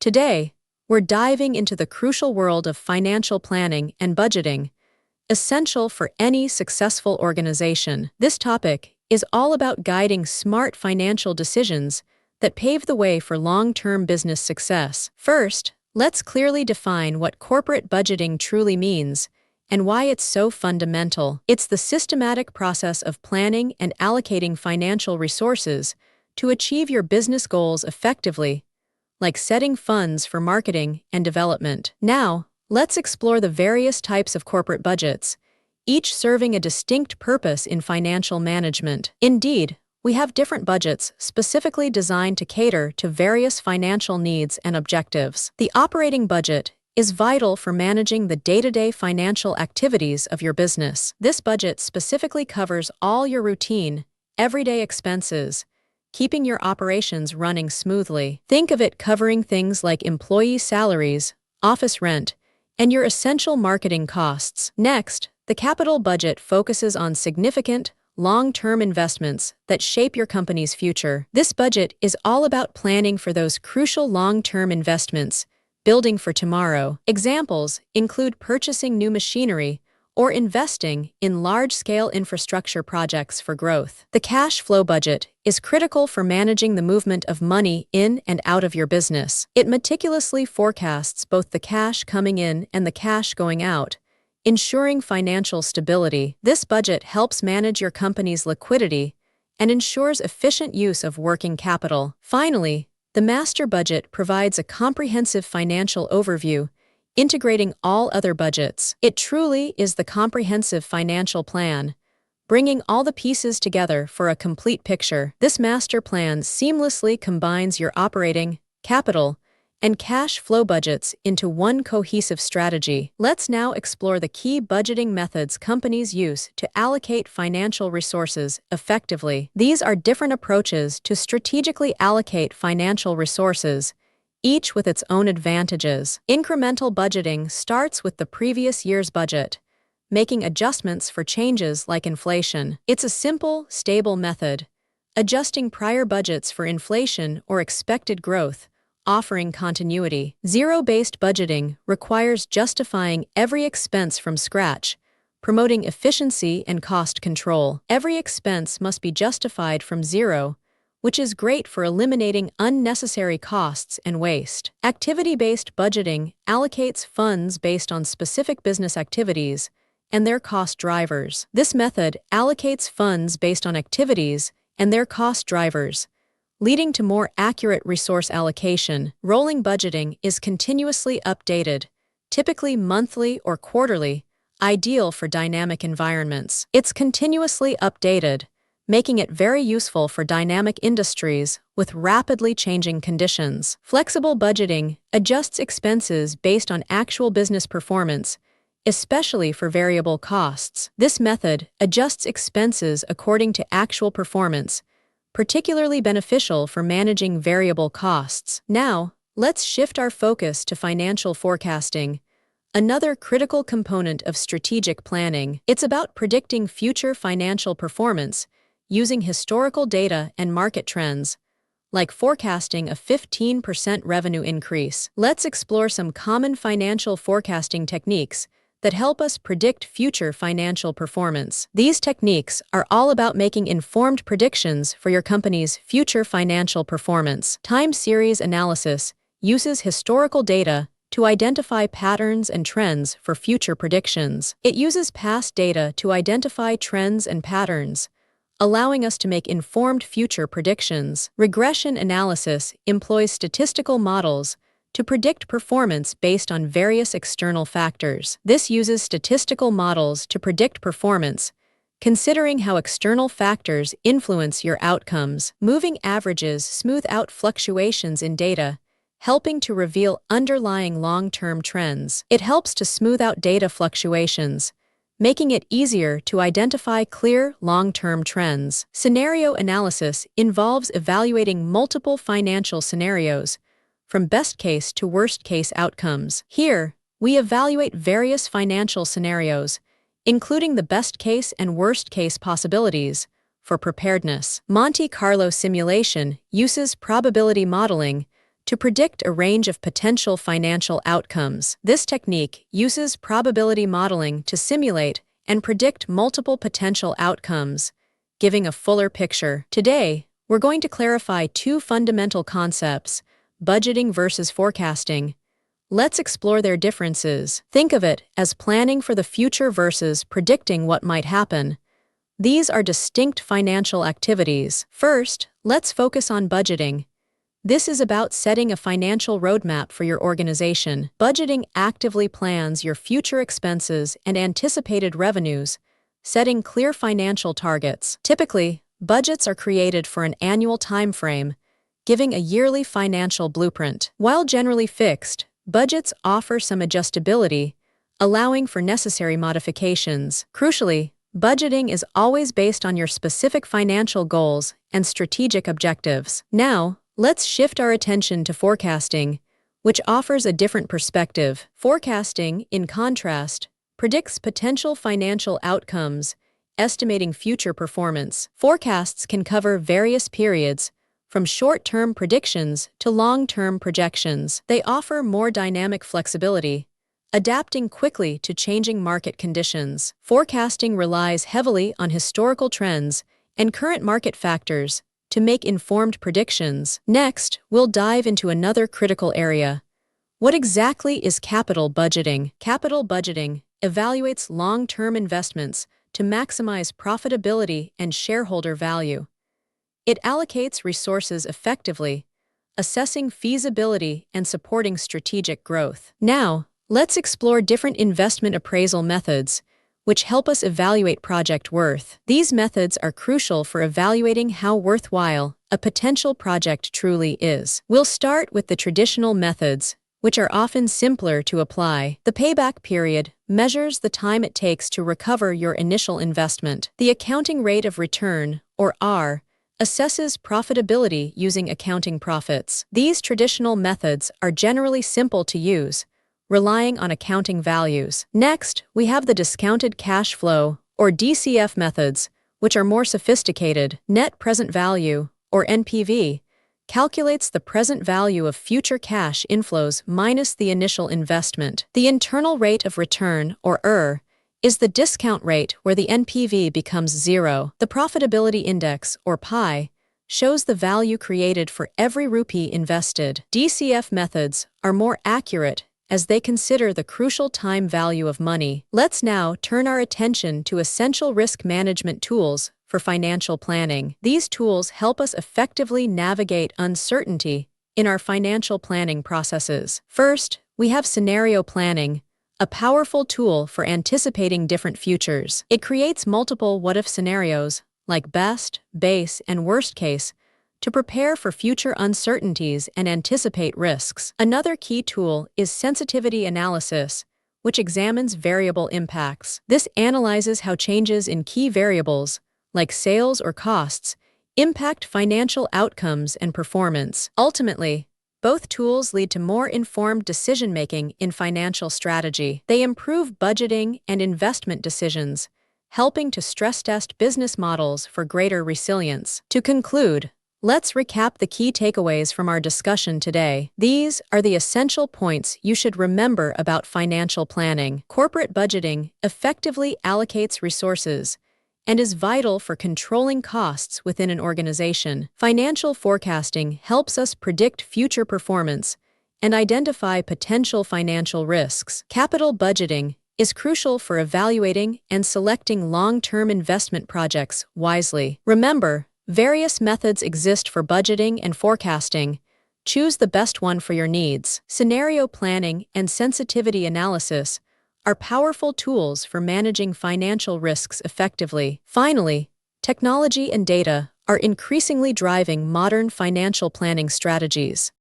Today, we're diving into the crucial world of financial planning and budgeting, essential for any successful organization. This topic is all about guiding smart financial decisions that pave the way for long-term business success. First, let's clearly define what corporate budgeting truly means and why it's so fundamental. It's the systematic process of planning and allocating financial resources to achieve your business goals effectively, like setting funds for marketing and development. Now, let's explore the various types of corporate budgets, each serving a distinct purpose in financial management. Indeed, we have different budgets specifically designed to cater to various financial needs and objectives. The operating budget is vital for managing the day-to-day financial activities of your business. This budget specifically covers all your routine, everyday expenses, keeping your operations running smoothly. Think of it covering things like employee salaries, office rent, and your essential marketing costs. Next, the capital budget focuses on significant, long-term investments that shape your company's future. This budget is all about planning for those crucial long-term investments, building for tomorrow. Examples include purchasing new machinery or investing in large-scale infrastructure projects for growth. The cash flow budget is critical for managing the movement of money in and out of your business. It meticulously forecasts both the cash coming in and the cash going out, ensuring financial stability. This budget helps manage your company's liquidity and ensures efficient use of working capital. Finally, the master budget provides a comprehensive financial overview, integrating all other budgets. It truly is the comprehensive financial plan, bringing all the pieces together for a complete picture. This master plan seamlessly combines your operating, capital, and cash flow budgets into one cohesive strategy. Let's now explore the key budgeting methods companies use to allocate financial resources effectively. These are different approaches to strategically allocate financial resources, each with its own advantages. Incremental budgeting starts with the previous year's budget, making adjustments for changes like inflation. It's a simple, stable method, adjusting prior budgets for inflation or expected growth, offering continuity. Zero-based budgeting requires justifying every expense from scratch, promoting efficiency and cost control. Every expense must be justified from zero, which is great for eliminating unnecessary costs and waste. Activity-based budgeting allocates funds based on specific business activities and their cost drivers. This method allocates funds based on activities and their cost drivers, leading to more accurate resource allocation. Rolling budgeting is continuously updated, typically monthly or quarterly, ideal for dynamic environments. It's continuously updated, making it very useful for dynamic industries with rapidly changing conditions. Flexible budgeting adjusts expenses based on actual business performance, especially for variable costs. This method adjusts expenses according to actual performance, particularly beneficial for managing variable costs. Now, let's shift our focus to financial forecasting, another critical component of strategic planning. It's about predicting future financial performance using historical data and market trends, like forecasting a 15% revenue increase. Let's explore some common financial forecasting techniques that help us predict future financial performance. These techniques are all about making informed predictions for your company's future financial performance. Time series analysis uses historical data to identify patterns and trends for future predictions. It uses past data to identify trends and patterns, allowing us to make informed future predictions. Regression analysis employs statistical models to predict performance based on various external factors. This uses statistical models to predict performance, considering how external factors influence your outcomes. Moving averages smooth out fluctuations in data, helping to reveal underlying long-term trends. It helps to smooth out data fluctuations, making it easier to identify clear, long-term trends. Scenario analysis involves evaluating multiple financial scenarios, from best case to worst case outcomes. Here, we evaluate various financial scenarios, including the best case and worst case possibilities, for preparedness. Monte Carlo simulation uses probability modeling to predict a range of potential financial outcomes. This technique uses probability modeling to simulate and predict multiple potential outcomes, giving a fuller picture. Today, we're going to clarify two fundamental concepts: budgeting versus forecasting. Let's explore their differences. Think of it as planning for the future versus predicting what might happen. These are distinct financial activities. First, let's focus on budgeting. This is about setting a financial roadmap for your organization. Budgeting actively plans your future expenses and anticipated revenues, setting clear financial targets. Typically, budgets are created for an annual time frame, giving a yearly financial blueprint. While generally fixed, budgets offer some adjustability, allowing for necessary modifications. Crucially, budgeting is always based on your specific financial goals and strategic objectives. Now, let's shift our attention to forecasting, which offers a different perspective. Forecasting, in contrast, predicts potential financial outcomes, estimating future performance. Forecasts can cover various periods, from short-term predictions to long-term projections. They offer more dynamic flexibility, adapting quickly to changing market conditions. Forecasting relies heavily on historical trends and current market factors to make informed predictions. Next, we'll dive into another critical area. What exactly is capital budgeting? Capital budgeting evaluates long-term investments to maximize profitability and shareholder value. It allocates resources effectively, assessing feasibility and supporting strategic growth. Now, let's explore different investment appraisal methods, which help us evaluate project worth. These methods are crucial for evaluating how worthwhile a potential project truly is. We'll start with the traditional methods, which are often simpler to apply. The payback period measures the time it takes to recover your initial investment. The accounting rate of return, or R, assesses profitability using accounting profits. These traditional methods are generally simple to use, relying on accounting values. Next, we have the discounted cash flow, or DCF methods, which are more sophisticated. Net present value, or NPV, calculates the present value of future cash inflows minus the initial investment. The internal rate of return, or IRR, is the discount rate where the NPV becomes zero. The profitability index, or PI, shows the value created for every rupee invested. DCF methods are more accurate as they consider the crucial time value of money. Let's now turn our attention to essential risk management tools for financial planning. These tools help us effectively navigate uncertainty in our financial planning processes. First, we have scenario planning, a powerful tool for anticipating different futures. It creates multiple what-if scenarios, like best, base, and worst case, to prepare for future uncertainties and anticipate risks. Another key tool is sensitivity analysis, which examines variable impacts. This analyzes how changes in key variables, like sales or costs, impact financial outcomes and performance. Ultimately, both tools lead to more informed decision-making in financial strategy. They improve budgeting and investment decisions, helping to stress-test business models for greater resilience. To conclude, let's recap the key takeaways from our discussion today. These are the essential points you should remember about financial planning. Corporate budgeting effectively allocates resources and is vital for controlling costs within an organization. Financial forecasting helps us predict future performance and identify potential financial risks. Capital budgeting is crucial for evaluating and selecting long-term investment projects wisely. Remember, various methods exist for budgeting and forecasting. Choose the best one for your needs. Scenario planning and sensitivity analysis are powerful tools for managing financial risks effectively. Finally, technology and data are increasingly driving modern financial planning strategies.